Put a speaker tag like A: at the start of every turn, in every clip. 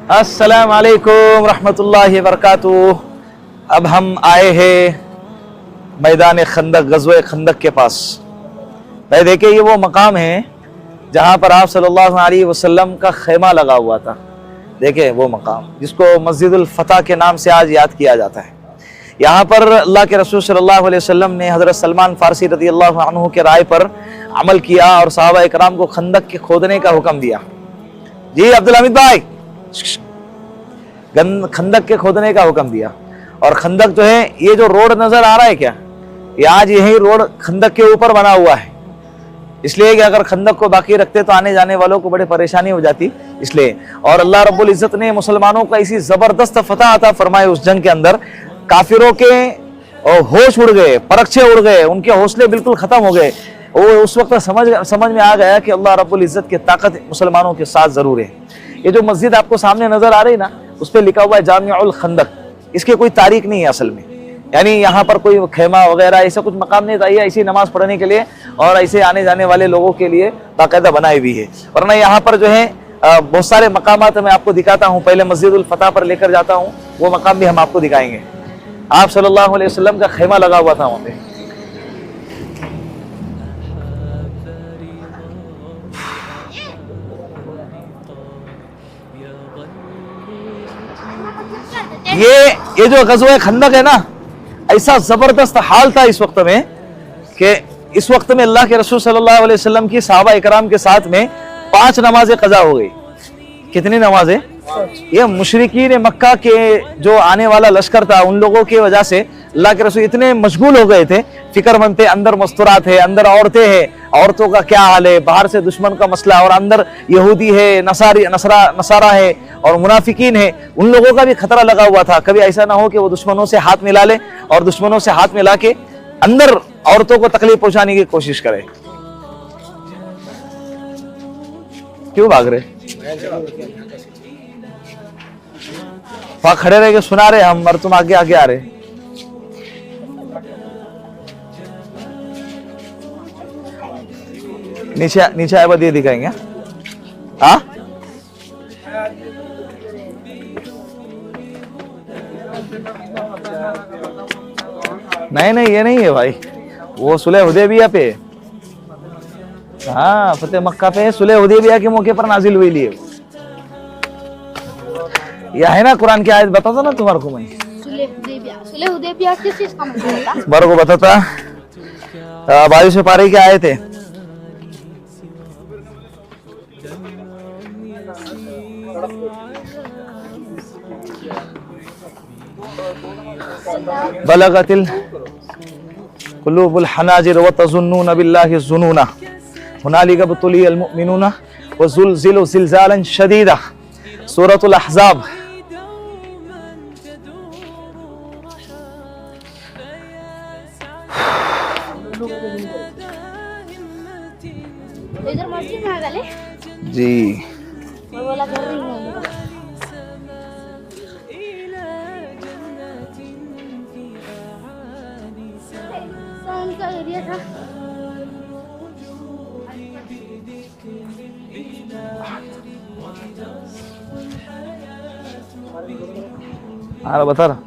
A: अस्सलाम वालेकुम रहमतुल्लाहि वबरकातुहू। अब हम आए हैं मैदान खंदक, गज़वे खंदक के पास। भाई देखिए, ये वो मकाम है जहाँ पर आप सल्लल्लाहु अलैहि वसल्लम का खैमा लगा हुआ था। देखिए वो मकाम जिसको मस्जिदुल फतह के नाम से आज याद किया जाता है। यहाँ पर अल्लाह के रसूल सल्लल्लाहु अलैहि वसल्लम ने हज़रत सलमान फ़ारसी रज़ियल्लाहु अन्हु के राय पर अमल किया और सहाबा इकराम को खंदक के खोदने का हुक्म दिया। जी अब्दुल हमीद भाई, खंदक के खोदने का हुक्म दिया। और खंदक जो है, ये जो रोड नजर आ रहा है क्या, ये आज यही रोड खंदक के ऊपर बना हुआ है। इसलिए कि अगर खंदक को बाकी रखते तो आने जाने वालों को बड़े परेशानी हो जाती, इसलिए। और अल्लाह रब्बुल इज्जत ने मुसलमानों का इसी जबरदस्त फतह अता फरमाए उस जंग के अंदर। काफिरों के होश उड़ गए, परखचे उड़ गए, उनके हौसले बिल्कुल खत्म हो गए। वो उस वक्त समझ में आ गया कि अल्लाह रब्बुल इज्जत की ताकत मुसलमानों के साथ जरूर है। ये जो मस्जिद आपको सामने नजर आ रही ना, उस पर लिखा हुआ है जामिउल खंदक। इसकी कोई तारीख नहीं है असल में, यानी यहाँ पर कोई खेमा वगैरह ऐसा कुछ मकाम नहीं था। ये ऐसी नमाज पढ़ने के लिए और ऐसे आने जाने वाले लोगों के लिए बाकायदा बनाई हुई है। वरना यहाँ पर जो है बहुत सारे मकामात मैं आपको दिखाता हूँ। पहले मस्जिदुल फतह पर लेकर जाता हूँ, वो मकाम भी हम आपको दिखाएंगे। आप सल्लल्लाहु अलैहि वसल्लम का खेमा लगा हुआ था वहाँ पे। ये जो गज़वे खंदक है ना, ऐसा जबरदस्त हाल था इस वक्त में कि इस वक्त में अल्लाह के रसूल सल्लल्लाहु अलैहि वसल्लम की सहाबा इकराम के साथ में 5 नमाजें कज़ा हो गई। कितनी नमाजें? ये मुशरिकीन मक्का के जो आने वाला लश्कर था, उन लोगों की वजह से अल्लाह के रसूल इतने मशगूल हो गए थे, फिक्रमंद थे। अंदर मस्तूरात है, अंदर औरतें हैं, औरतों का क्या हाल है, बाहर से दुश्मन का मसला, और अंदर यहूदी है, नसारा है और मुनाफिकीन है। उन लोगों का भी खतरा लगा हुआ था। कभी ऐसा ना हो कि वो दुश्मनों से हाथ मिला ले और दुश्मनों से हाथ मिला के अंदर औरतों को तकलीफ पहुंचाने की कोशिश करे। क्यों भाग रहे? वहां खड़े रह के सुना रहे हम, और तुम आगे आगे आ रहे। नीचे आए बाद ये दिखाएंगे। हाँ, नहीं ये नहीं है भाई, वो सुलह हुदैबिया पे। हाँ, फतेह मक्का पे सुलह हुदैबिया के मौके पर नाजिल हुई लिए। यह है ना कुरान की आयत, बताता ना तुम्हारे को मैं।
B: सुलह हुदैबिया किस चीज का मतलब था?
A: बार को बताता। 22 पारे की आयत है। बलगतिल कुलूबुल हनाजिर व तज़ुन्नून बिल्लाहि ज़ुनूना हुनालिका बुतुलियल मुमिनूना व ज़ुलज़िलु ज़िलज़ालन शदीदा। सूरतुल अहज़ाब।
B: इधर मस्जिद में आ गए
A: जी।
B: मैं बोला कर रही हूँ। साउंड का एरिया था।
A: हाँ बता रहा।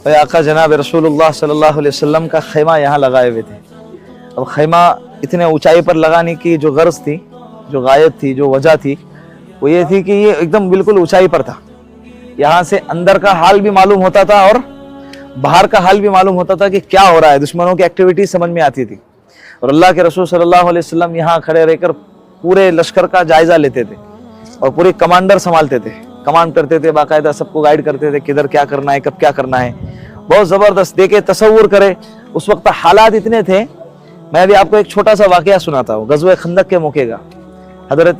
A: भाई आका जनाब रसूलुल्लाह सल्लल्लाहु अलैहि वसल्लम का खैमा यहाँ लगाए हुए थे। अब खैमा इतने ऊंचाई पर लगाने की जो गर्ज थी, जो गायत थी, जो वजह थी, वो ये थी कि ये एकदम बिल्कुल ऊंचाई पर था। यहाँ से अंदर का हाल भी मालूम होता था और बाहर का हाल भी मालूम होता था कि क्या हो रहा है। दुश्मनों की एक्टिविटी समझ में आती थी। और अल्लाह के रसूल सल्लल्लाहु अलैहि वसल्लम यहाँ खड़े रहकर पूरे लश्कर का जायजा लेते थे और पूरे कमांडर संभालते थे, कमांड करते थे, बाकायदा सबको गाइड करते थे किधर क्या करना है, कब क्या करना है। बहुत जबरदस्त। देखे तसव्वुर करे उस वक्त हालात इतने थे। मैं भी आपको एक छोटा सा वाकया सुनाता हूँ गज़वे खंदक के मौके का। हजरत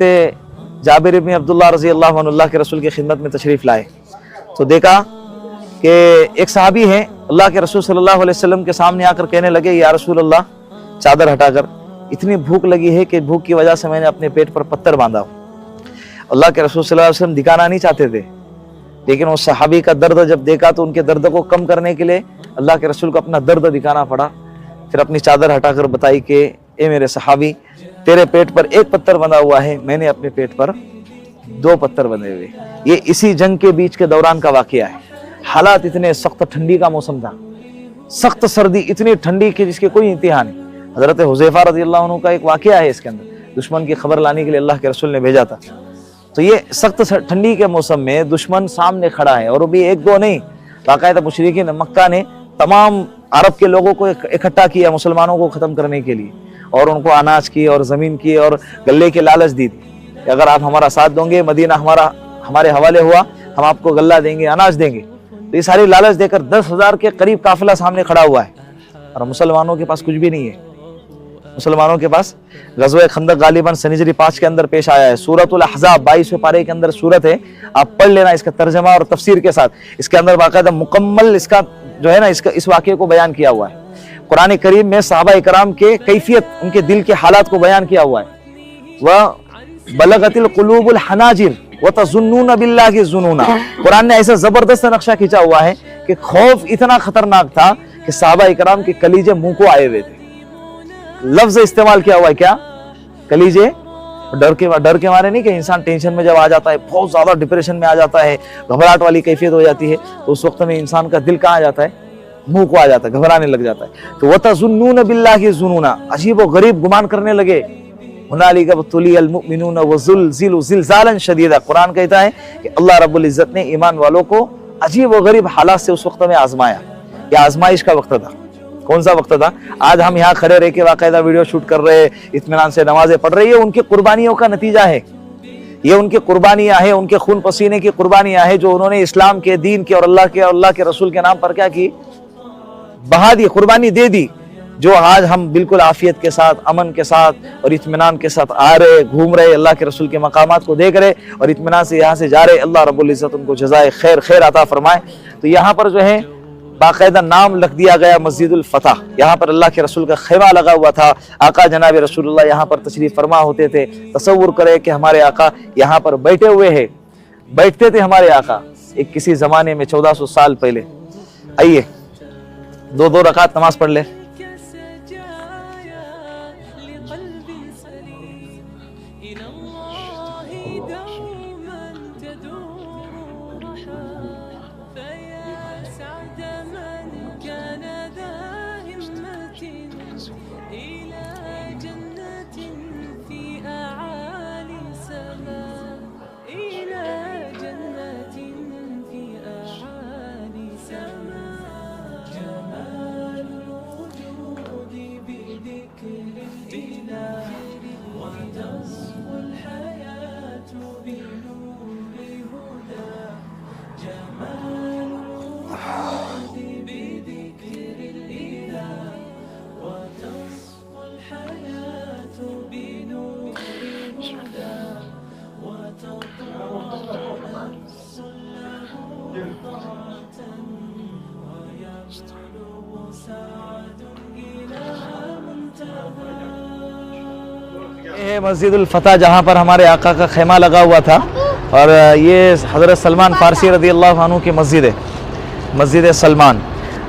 A: जाबिर इब्न अब्दुल्लाह रज़ी अल्लाह अन्हु अल्लाह के रसूल की खिदमत में तशरीफ़ लाए तो देखा कि एक सहाबी है, अल्लाह के रसूल सल्लल्लाहु अलैहि वसल्लम के सामने आकर कहने लगे, या रसूल अल्लाह, चादर हटाकर, इतनी भूख लगी है कि भूख की वजह से मैंने अपने पेट पर पत्थर बांधा। अल्लाह के रसूल सल्लल्लाहु अलैहि वसल्लम दिखाना नहीं चाहते थे, लेकिन उस सहाबी का दर्द जब देखा तो उनके दर्द को कम करने के लिए अल्लाह के रसूल को अपना दर्द दिखाना पड़ा। फिर अपनी चादर हटाकर बताई कि ए मेरे सहाबी, तेरे पेट पर एक पत्थर बंधा हुआ है, मैंने अपने पेट पर 2 पत्थर बंधे हुए। ये इसी जंग के बीच के दौरान का वाकया है। हालात इतने सख्त, ठंडी का मौसम था, सख्त सर्दी, इतनी ठंडी कि जिसके कोई इंतहा नहीं। हजरत हुज़ैफा रज़ियल्लाहु अन्हु का एक वाकया है इसके अंदर, दुश्मन की खबर लाने के लिए अल्लाह के रसूल ने भेजा था। तो ये सख्त ठंडी के मौसम में दुश्मन सामने खड़ा है, और वो भी 1-2 नहीं, बाकायदा मुशरिकीन मक्का ने तमाम अरब के लोगों को इकट्ठा किया मुसलमानों को ख़त्म करने के लिए, और उनको अनाज की और ज़मीन की और गल्ले की लालच दी कि अगर आप हमारा साथ दोगे, मदीना हमारे हवाले हुआ, हम आपको गल्ला देंगे, अनाज देंगे। तो ये सारी लालच देकर 10,000 के करीब काफिला सामने खड़ा हुआ है, और मुसलमानों के पास कुछ भी नहीं है। मुसलमानों के पास गज़वा खंदक गालिबन सन हिजरी 5 के अंदर पेश आया है। सूरतुल अहज़ाब 22वें पारे के अंदर सूरत है, आप पढ़ लेना इसका तर्जमा और तफसीर के साथ। इसके अंदर बाकायदा मुकम्मल इसका जो है ना, इस वाक़े को बयान किया हुआ है। कुरान करीम में सहाबा इकराम के कैफियत, उनके दिल के हालात को बयान किया हुआ है। वह बलगतिल कुलूबुल हनाजिर व तज़ुन्नून बिल्लाहि ज़ुनूना, कुरान ने ऐसा जबरदस्त नक्शा खींचा हुआ है कि खौफ इतना खतरनाक था कि सहाबा इकराम के कलीजे मुंह को आए हुए थे। लफ्ज इस्तेमाल किया हुआ है, क्या? कलीजे। डर के मारे नहीं कि इंसान टेंशन में जब आ जाता है, बहुत ज्यादा डिप्रेशन में आ जाता है, घबराहट वाली कैफियत हो जाती है, तो उस वक्त में इंसान का दिल कहाँ आ जाता है? मुंह को आ जाता है, घबराने लग जाता है। तो वतज़ुन्नून बिल्लाहि ज़ुनूना, अजीब व गरीब गुमान करने लगे। हुनालिका बतुलियल मुमिनून वज़ुलज़िलू ज़िलज़ालन शदीदा, कुरान कहता है कि अल्लाह रब्बुल इज़्ज़त ने ईमान वालों को अजीब व गरीब हालात से उस वक्त में आजमाया। यह आजमाइश का वक्त था। कौन सा वक्त था? आज हम यहाँ खड़े रह के बाकायदा वीडियो शूट कर रहे, इत्मीनान से नमाजें पढ़ रहे, ये उनकी कुर्बानियों का नतीजा है। ये उनकी कुर्बानियां हैं, उनके खून पसीने की कुर्बानियां हैं, जो उन्होंने इस्लाम के, दीन के और अल्लाह के रसूल के नाम पर क्या की? बहा दी, कुर्बानी दे दी। जो आज हम बिल्कुल आफियत के साथ, अमन के साथ और इत्मीनान के साथ आ रहे, घूम रहे, अल्लाह के रसूल के मकामात को देख रहे और इत्मीनान से यहाँ से जा रहे, अल्लाह रब्बुल इज़्ज़त उनको जज़ाए खैर अता फरमाए। तो यहाँ पर जो है बाकायदा नाम लिख दिया गया मस्जिदुल फतह। यहाँ पर अल्लाह के रसूल का खैमा लगा हुआ था। आका जनाब रसूलुल्लाह यहाँ पर तशरीफ फरमा होते थे। तसव्वुर करें कि हमारे आका यहाँ पर बैठे हुए हैं, बैठते थे हमारे आका एक किसी जमाने में 1400 साल पहले। आइए 2-2 रकात नमाज पढ़ ले। मस्जिदुल फतह जहाँ पर हमारे आका का खैमा लगा हुआ था, और ये हज़रत सलमान फ़ारसी रज़ियल्लाहु अन्हु की मस्जिद है, मस्जिद सलमान।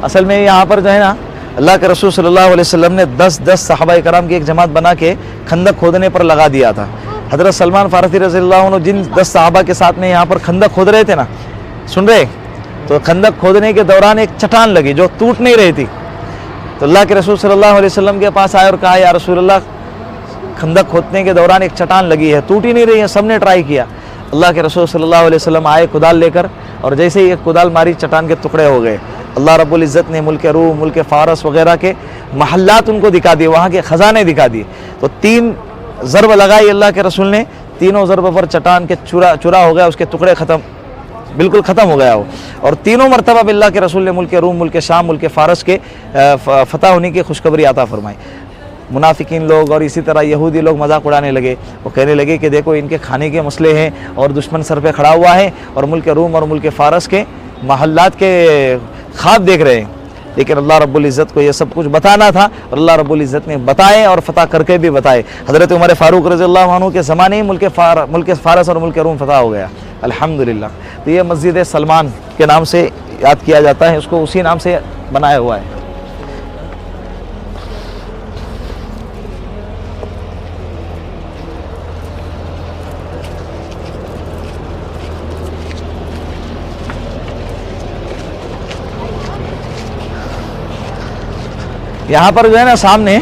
A: असल में यहाँ पर जो है ना, अल्लाह के रसूल सल्लल्लाहु अलैहि वसल्लम ने 10-10 सहाबा इकराम की एक जमात बना के खंदक खोदने पर लगा दिया था। हज़रत सलमान फ़ारसी रज़ियल्लाहु अन्हु जिन 10 सहाबा के साथ में यहाँ पर खंदक खोद रहे थे ना, सुन रहे? तो खंदक खोदने के दौरान एक चट्टान लगी जो टूट नहीं रही थी। तो अल्लाह के रसूल सल्लल्लाहु अलैहि वसल्लम के पास आए और कहा, या रसूलल्लाह, खंदक खोदने के दौरान एक चट्टान लगी है, टूट ही नहीं रही है, सबने ट्राई किया। अल्लाह के रसूल सल्लल्लाहु अलैहि वसल्लम आए कुदाल लेकर, और जैसे ही एक कुदाल मारी, चट्टान के टुकड़े हो गए। अल्लाह रब्बुल इज़्ज़त ने मुल्क रूम, मुल्क फारस वगैरह के महल्लात उनको दिखा दिए, वहाँ के ख़जाने दिखा दिए। तो 3 ज़रब लगाई अल्लाह के रसूल ने, तीनों ज़रब पर चट्टान के चूरा हो गया, उसके टुकड़े ख़त्म, बिल्कुल ख़त्म हो गया वो। और तीनों मरतबा अल्लाह के रसूल ने मुल्क रूम, मुल्क शाम, मुल्क फारस के फ़तह होने की खुशखबरी अता फरमाई। मुनाफिकीन लोग और इसी तरह यहूदी लोग मजाक उड़ाने लगे। वो कहने लगे कि देखो इनके खाने के मसले हैं और दुश्मन सर पे खड़ा हुआ है और मुल्क रूम और मुल्क फारस के महल्लात के ख्वाब देख रहे हैं। लेकिन अल्लाह रब्बुल इज़्ज़त को ये सब कुछ बताना था और अल्लाह रब्बुल इज़्ज़त ने बताए और फ़तह करके भी बताए। हज़रत उमर फ़ारूक रज़ियल्लाहु अन्हु के ज़माने ही मुल्क फारस और मुल्क रूम फ़तह हो गया, अल्हम्दुलिल्लाह। तो ये मस्जिद सलमान के नाम से याद किया जाता है, उसको उसी नाम से बनाया हुआ है। यहाँ पर जो है ना सामने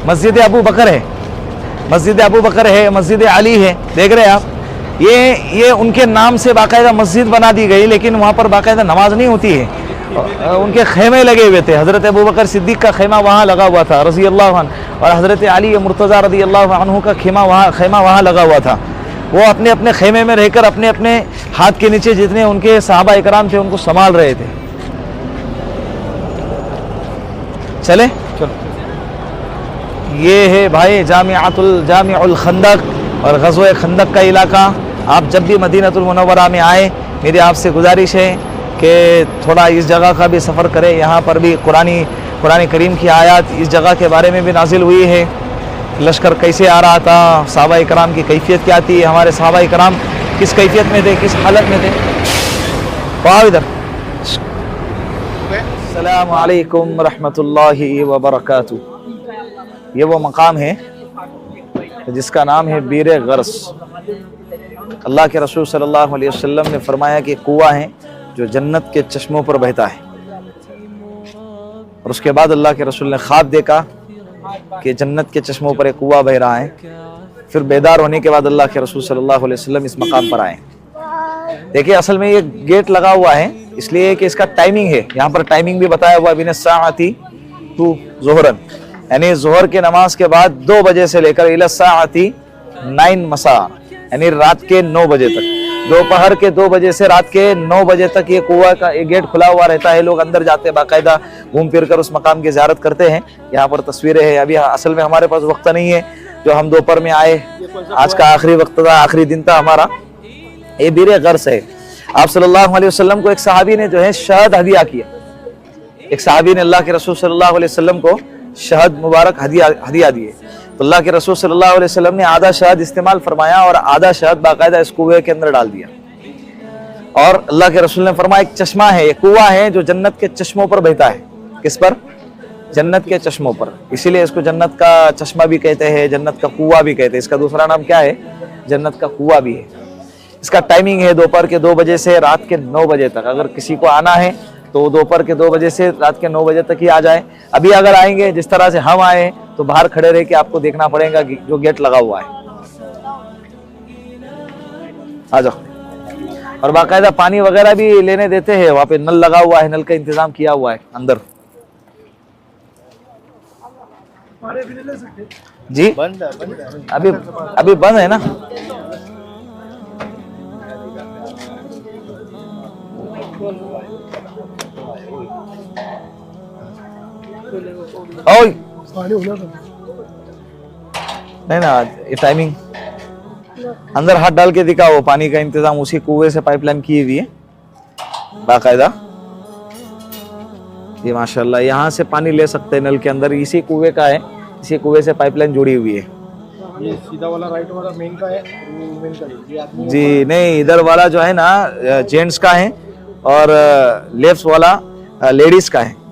A: मस्जिद अबू बकर है, मस्जिद अबू बकर है, मस्जिद अली है, देख रहे हैं आप। ये उनके नाम से बाकायदा मस्जिद बना दी गई, लेकिन वहाँ पर बाकायदा नमाज नहीं होती है। उनके खेमे लगे हुए थे। हज़रत अबू बकर सिद्दीक़ का खेमा वहाँ लगा हुआ था रज़ी अल्लाह अन्हु, और हज़रत अली मुर्तज़ा रज़ी अल्लाह अन्हु का खेमा वहाँ लगा हुआ था। वो अपने अपने खेमे में रहकर अपने अपने हाथ के नीचे जितने उनके सहाबा इकराम थे उनको संभाल रहे थे। चले चलो, ये है भाई जामिउल खंदक और ग़ज़वे खंदक का इलाका। आप जब भी मदीनतुल मुनव्वरा में आए, मेरी आपसे गुजारिश है कि थोड़ा इस जगह का भी सफ़र करें। यहाँ पर भी कुरान करीम की आयत इस जगह के बारे में भी नाजिल हुई है। लश्कर कैसे आ रहा था, सहाबा इकराम की कैफियत क्या थी, हमारे सहाबा इकराम किस कैफियत में थे, किस हालत में थे। आओ इधर। अस्सलामु अलैकुम रहमतुल्लाहि व बरकातुहू। ये वो मकाम है जिसका नाम है बीर गर्स। अल्लाह के रसूल सल्लल्लाहु अलैहि वसल्लम ने फरमाया कि कुआं है जो जन्नत के चश्मों पर बहता है। और उसके बाद अल्लाह के रसूल ने ख्वाब देखा कि जन्नत के चश्मों पर एक कुआं बह रहा है। फिर बेदार होने के बाद अल्लाह के रसूल सल्लल्लाहु अलैहि वसल्लम इस मकाम पर आए। देखिए, असल में ये गेट लगा हुआ है इसलिए कि इसका टाइमिंग है। यहाँ पर टाइमिंग भी बताया हुआ है, बिन साअती टू ज़ोहरन, यानी जोहर के नमाज के बाद 2 बजे से लेकर इला साअती 9 मसा, यानी रात के 9 बजे तक, दोपहर के 2 बजे से रात के 9 बजे तक ये कुआं का ये गेट खुला हुआ रहता है। लोग अंदर जाते हैं, बाकायदा घूम फिर कर उस मकाम की ज़ियारत करते हैं। यहाँ पर तस्वीरें हैं। अभी असल में हमारे पास वक्त नहीं है, जो हम दोपहर में आए, आज का आखिरी वक्त था, आखिरी दिन था हमारा। ये बीर गर्स है। आप सल्लल्लाहु अलैहि वसल्लम को एक सहाबी ने जो है शहद हदिया किया। एक सहाबी ने अल्लाह के रसूल सल्लल्लाहु अलैहि वसल्लम को शहद मुबारक हदिया दिए। तो अल्लाह के रसूल सल्लल्लाहु अलैहि वसल्लम ने आधा शहद इस्तेमाल फरमाया और आधा शहद बाकायदा इस कुएं के अंदर डाल दिया। और अल्लाह के रसूल ने फरमाया एक चश्मा है, एक कुआं है जो जन्नत के चश्मों पर बहता है। किस पर? जन्नत के चश्मों पर। इसीलिए इसको जन्नत का चश्मा भी कहते हैं, जन्नत का कुआं भी कहते हैं। इसका दूसरा नाम क्या है? जन्नत का कुआं भी है। इसका टाइमिंग है दोपहर के 2 बजे से रात के 9 बजे तक। अगर किसी को आना है तो दोपहर के 2 बजे से रात के 9 बजे तक ही आ जाए। अभी अगर आएंगे जिस तरह से हम आए तो बाहर खड़े रह के आपको देखना पड़ेगा जो गेट लगा हुआ है। आ जाओ। और बाकायदा पानी वगैरह भी लेने देते हैं, वहाँ पे नल लगा हुआ है, नल का इंतजाम किया हुआ है अंदर। जी अभी बंद है ना। ओए नहीं ना, ये टाइमिंग अंदर हाथ डाल के दिखाओ। पानी का इंतजाम उसी कुएं से पाइपलाइन की हुई है बाकायदा। ये माशाल्लाह यहाँ से पानी ले सकते हैं नल के अंदर, इसी कुएं का है, इसी कुएं से पाइपलाइन जुड़ी हुई है।
C: ये सीधा वाला राइट वाला मेन का है, मेन का है।
A: जी नहीं, इधर वाला जो है ना जेंट्स का है और लेफ्ट वाला लेडीज का है।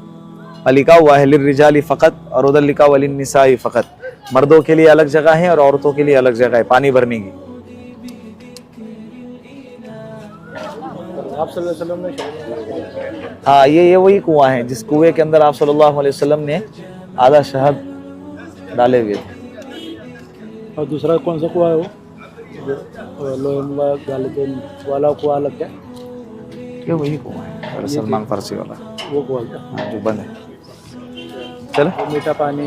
A: लिखा हुआ है लिर्रिजाली फ़कत और उधर लिखा हुआ लिन्निसाई फ़कत। मर्दों के लिए अलग जगह है और औरतों के लिए अलग जगह है पानी भरने की।
C: आप सल्लल्लाहु अलैहि वसल्लम ने
A: हाँ, ये वही कुआं है जिस कुएं के अंदर आप सल्लल्लाहु अलैहि वसल्लम ने आधा शहद डाले हुए थे।
C: और दूसरा कौन सा कुआं है वो? लोहे वाला कुआं अलग क्या?
A: ये वही कुआं है सलमान फारसी वाला,
C: वो कुआं क्या?
A: हाँ, जो बंद है। चलो
C: मीठा पानी।